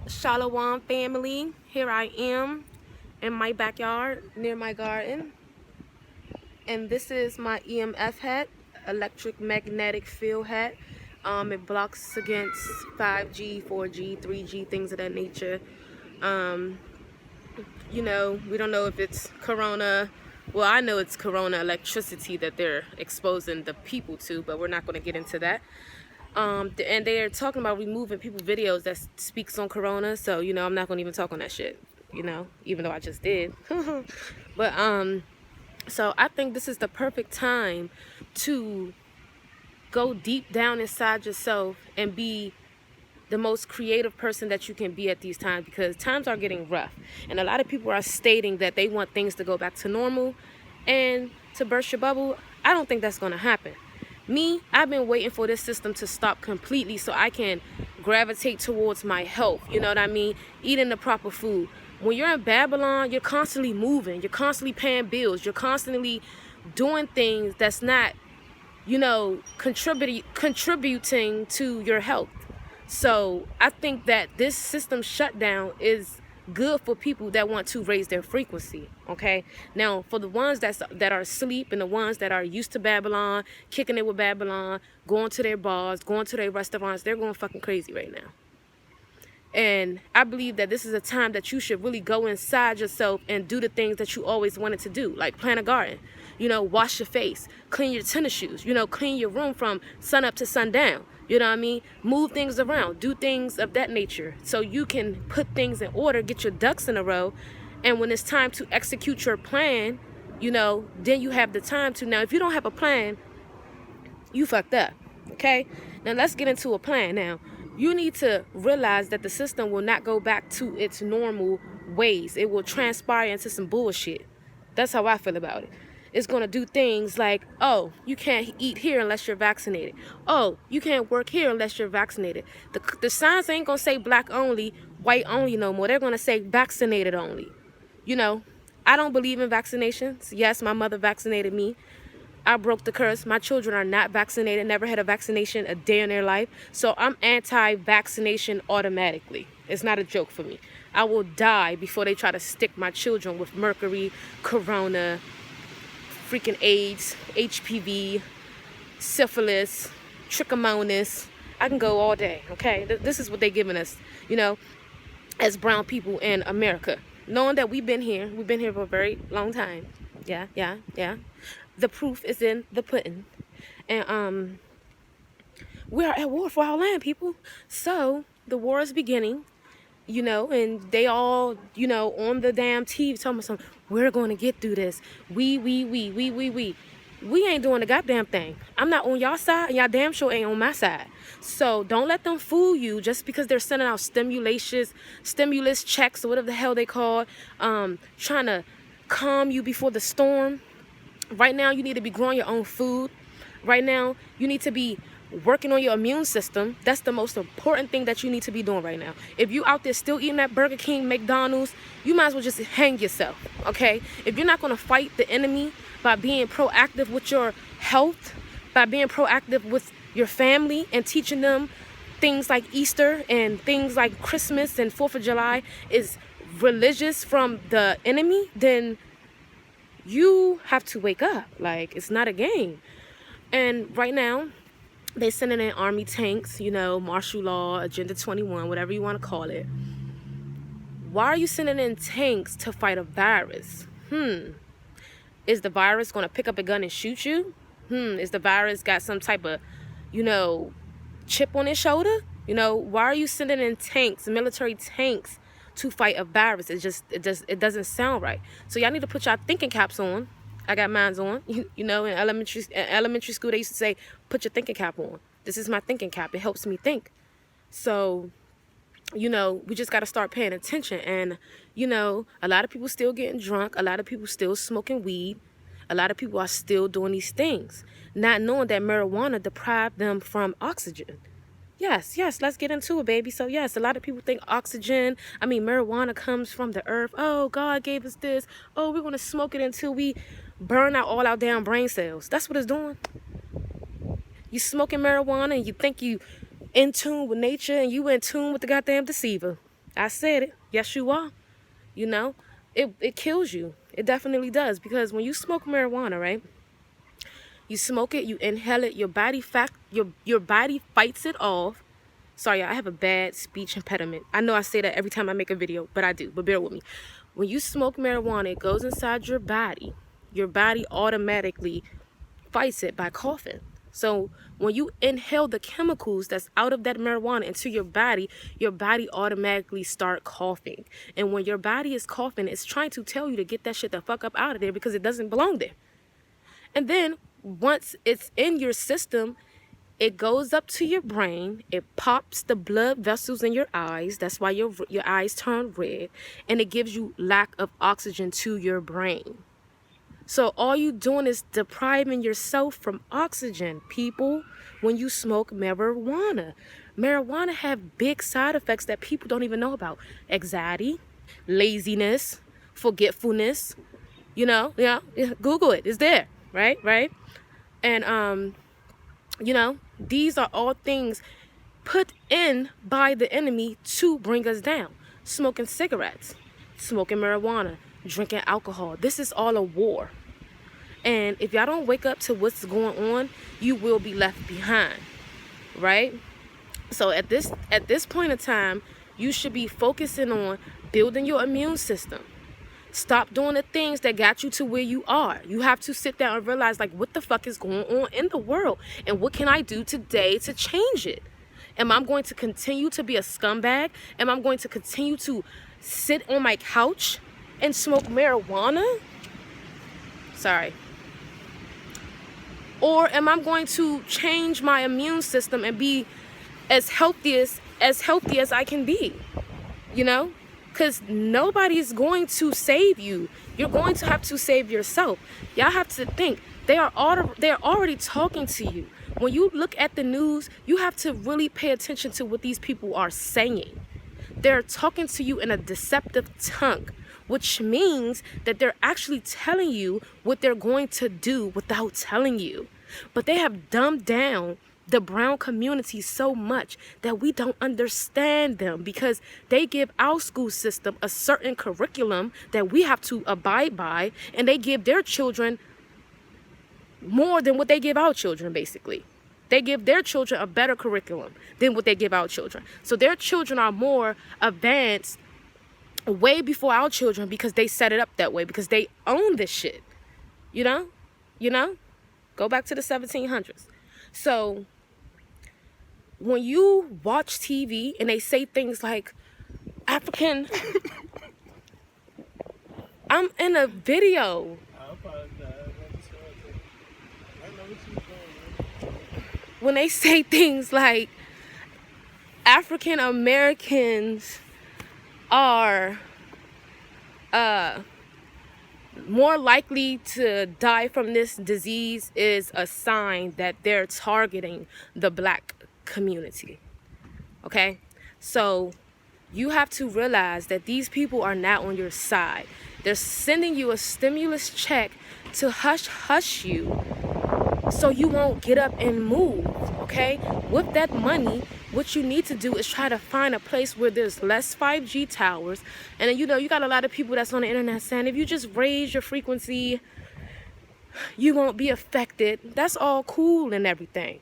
Shalom family, here I am in my backyard near my garden, and this is my EMF hat, electric magnetic field hat. It blocks against 5G, 4G, 3G, things of that nature. um, we don't know if it's corona. Well, I know it's corona electricity that they're exposing the people to, but we're not going to get into that. And they're talking about removing people videos that speaks on corona, so I'm not gonna even talk on that shit, even though I just did. But so I think this is the perfect time to go deep down inside yourself and be the most creative person that you can be at these times, because times are getting rough and a lot of people are stating that they want things to go back to normal and to burst your bubble. I don't think that's going to happen. I've been waiting for this system to stop completely so I can gravitate towards my health. You know what I mean? Eating the proper food. When you're in Babylon, you're constantly moving, you're constantly paying bills, you're constantly doing things that's not, contributing to your health. So I think that this system shutdown is good for people that want to raise their frequency. Okay, now for the ones that are asleep and the ones that are used to Babylon, kicking it with Babylon, going to their bars, going to their restaurants, they're going fucking crazy right now. And I believe that this is a time that you should really go inside yourself and do the things that you always wanted to do, like plant a garden, wash your face, clean your tennis shoes, clean your room from sun up to sundown. You know what I mean? Move things around, do things of that nature so you can put things in order, get your ducks in a row. And when it's time to execute your plan, then you have the time to. Now, if you don't have a plan, you fucked up. Okay? Now, let's get into a plan now. You need to realize that the system will not go back to its normal ways. It will transpire into some bullshit. That's how I feel about it. It's going to do things like, oh, you can't eat here unless you're vaccinated. Oh, you can't work here unless you're vaccinated. The signs ain't going to say black only, white only no more. They're going to say vaccinated only. I don't believe in vaccinations. Yes, my mother vaccinated me. I broke the curse. My children are not vaccinated, never had a vaccination a day in their life. So I'm anti-vaccination automatically. It's not a joke for me. I will die before they try to stick my children with mercury, corona, freaking AIDS, HPV, syphilis, trichomonas. I can go all day, okay? This is what they're giving us, as brown people in America. Knowing that we've been here for a very long time. Yeah. The proof is in the pudding. And we are at war for our land, people. So the war is beginning, and they all, on the damn TV talking about something. We're going to get through this. We ain't doing the goddamn thing. I'm not on y'all side, and y'all damn sure ain't on my side. So don't let them fool you just because they're sending out stimulus checks or whatever the hell they call, trying to calm you before the storm. Right now, you need to be growing your own food. Right now, you need to be working on your immune system. That's the most important thing that you need to be doing right now. If you out there still eating at Burger King, McDonald's, you might as well just hang yourself, okay? If you're not going to fight the enemy by being proactive with your health, by being proactive with your family and teaching them things like Easter and things like Christmas and 4th of July is religious from the enemy, then you have to wake up. Like, it's not a game. And right now, they sending in army tanks, martial law, Agenda 21, whatever you want to call it. Why are you sending in tanks to fight a virus? Is the virus going to pick up a gun and shoot you? Is the virus got some type of, chip on his shoulder? Why are you sending in tanks, military tanks, to fight a virus? It doesn't sound right. So y'all need to put y'all thinking caps on. I got mine on. In elementary school they used to say, put your thinking cap on. This is my thinking cap. It helps me think. So, we just got to start paying attention. And, a lot of people still getting drunk. A lot of people still smoking weed. A lot of people are still doing these things, not knowing that marijuana deprived them from oxygen. Yes, let's get into it, baby. So yes, a lot of people think marijuana comes from the earth. Oh, God gave us this. Oh, we're going to smoke it until we burn out all our damn brain cells. That's what it's doing. You smoking marijuana and you think you in tune with nature, and you in tune with the goddamn deceiver. I said it. Yes, you are. You know, it kills you. It definitely does, because when you smoke marijuana, right? You smoke it, you inhale it, your body fights it off. Sorry, I have a bad speech impediment. I know I say that every time I make a video, but I do. But bear with me. When you smoke marijuana, it goes inside your body. Your body automatically fights it by coughing. So when you inhale the chemicals that's out of that marijuana into your body automatically start coughing. And when your body is coughing, it's trying to tell you to get that shit the fuck up out of there, because it doesn't belong there. And then once it's in your system, it goes up to your brain. It pops the blood vessels in your eyes. That's why your eyes turn red. And it gives you lack of oxygen to your brain. So all you doing is depriving yourself from oxygen, people, when you smoke marijuana. Marijuana have big side effects that people don't even know about. Anxiety, laziness, forgetfulness. Google it. It's there, right? And these are all things put in by the enemy to bring us down. Smoking cigarettes, smoking marijuana, drinking alcohol. This is all a war. And if y'all don't wake up to what's going on, you will be left behind, right? So at this point in time, you should be focusing on building your immune system. Stop doing the things that got you to where you are. You have to sit down and realize, like, what the fuck is going on in the world? And what can I do today to change it? Am I going to continue to be a scumbag? Am I going to continue to sit on my couch and smoke marijuana? Sorry. Or am I going to change my immune system and be as healthy as I can be? Because nobody's going to save you. You're going to have to save yourself. Y'all have to think. They're already talking to you. When you look at the news, you have to really pay attention to what these people are saying. They're talking to you in a deceptive tongue, which means that they're actually telling you what they're going to do without telling you. But they have dumbed down the brown community so much that we don't understand them, because they give our school system a certain curriculum that we have to abide by, and they give their children more than what they give our children. Basically, they give their children a better curriculum than what they give our children. So their children are more advanced way before our children, because they set it up that way, because they own this shit. Go back to the 1700s. So when you watch TV and they say things like African, I'm in a video. When they say things like African Americans are more likely to die from this disease, is a sign that they're targeting the black community. Okay? So you have to realize that these people are not on your side. They're sending you a stimulus check to hush you, so you won't get up and move. Okay? With that money, what you need to do is try to find a place where there's less 5G towers. And then, you got a lot of people that's on the internet saying, if you just raise your frequency, you won't be affected. That's all cool and everything,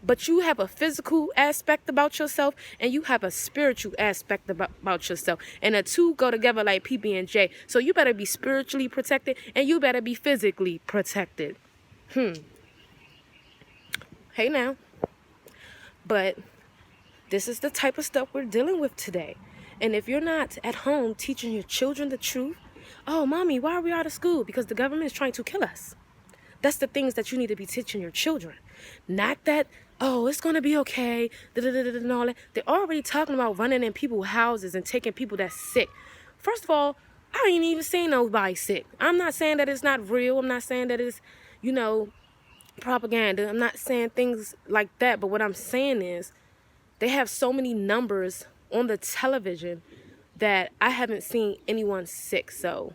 but you have a physical aspect about yourself, and you have a spiritual aspect about yourself, and the two go together like PB&J. So you better be spiritually protected, and you better be physically protected. Hey now. But this is the type of stuff we're dealing with today. And if you're not at home teaching your children the truth, oh, mommy, why are we out of school? Because the government is trying to kill us. That's the things that you need to be teaching your children. Not that, oh, it's going to be okay, and all that. They're already talking about running in people's houses and taking people that's sick. First of all, I ain't even seen nobody sick. I'm not saying that it's not real. I'm not saying that it's, propaganda. I'm not saying things like that. But what I'm saying is they have so many numbers on the television that I haven't seen anyone sick. So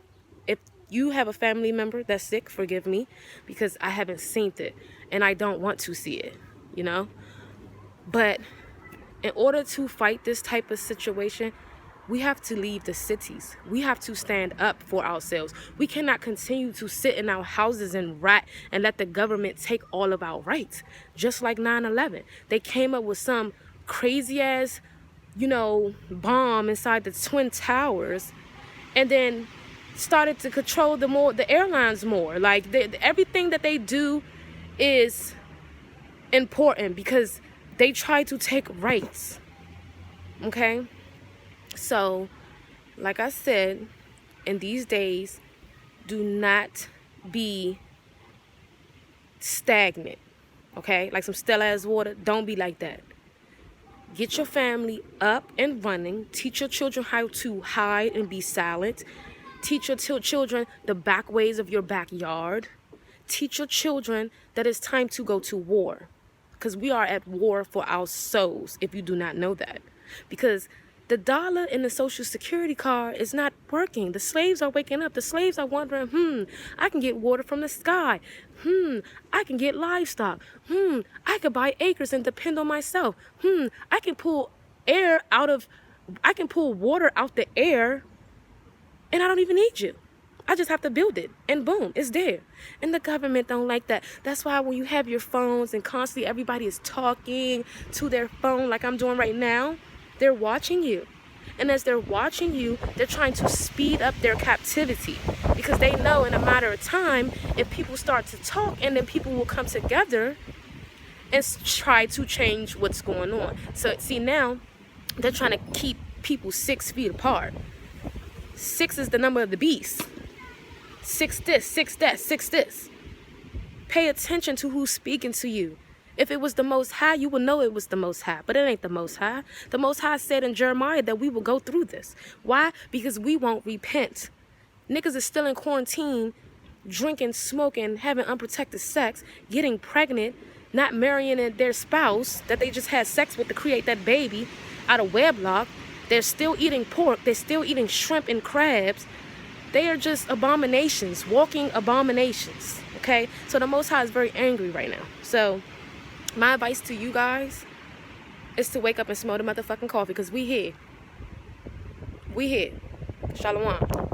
if you have a family member that's sick, forgive me, because I haven't seen it and I don't want to see it, But In order to fight this type of situation, we have to leave the cities. We have to stand up for ourselves. We cannot continue to sit in our houses and rat and let the government take all of our rights. Just like 9/11. They came up with some crazy ass, bomb inside the Twin Towers, and then started to control the airlines more. Like everything that they do is important because they try to take rights. Okay? So, like I said, in these days, do not be stagnant, okay? Like some still ass water, don't be like that. Get your family up and running. Teach your children how to hide and be silent. Teach your children the back ways of your backyard. Teach your children that it's time to go to war, because we are at war for our souls, if you do not know that. Because the dollar in the Social Security card is not working. The slaves are waking up. The slaves are wondering, I can get water from the sky. I can get livestock. I could buy acres and depend on myself. I can pull water out the air, and I don't even need you. I just have to build it, and boom, it's there. And the government don't like that. That's why when you have your phones and constantly everybody is talking to their phone like I'm doing right now, they're watching you. And as they're watching you, they're trying to speed up their captivity, because they know in a matter of time, if people start to talk, and then people will come together and try to change what's going on. So see, now they're trying to keep people 6 feet apart. 6 is the number of the beast. 6 this, 6 that, 6 this. Pay attention to who's speaking to you. If it was the Most High, you would know it was the Most High. But it ain't the Most High. The Most High said in Jeremiah that we will go through this. Why? Because we won't repent. Niggas is still in quarantine, drinking, smoking, having unprotected sex, getting pregnant, not marrying their spouse that they just had sex with to create that baby out of wedlock. They're still eating pork. They're still eating shrimp and crabs. They are just abominations, walking abominations. Okay? So the Most High is very angry right now. So my advice to you guys is to wake up and smell the motherfucking coffee, because we here. We here. Shalom.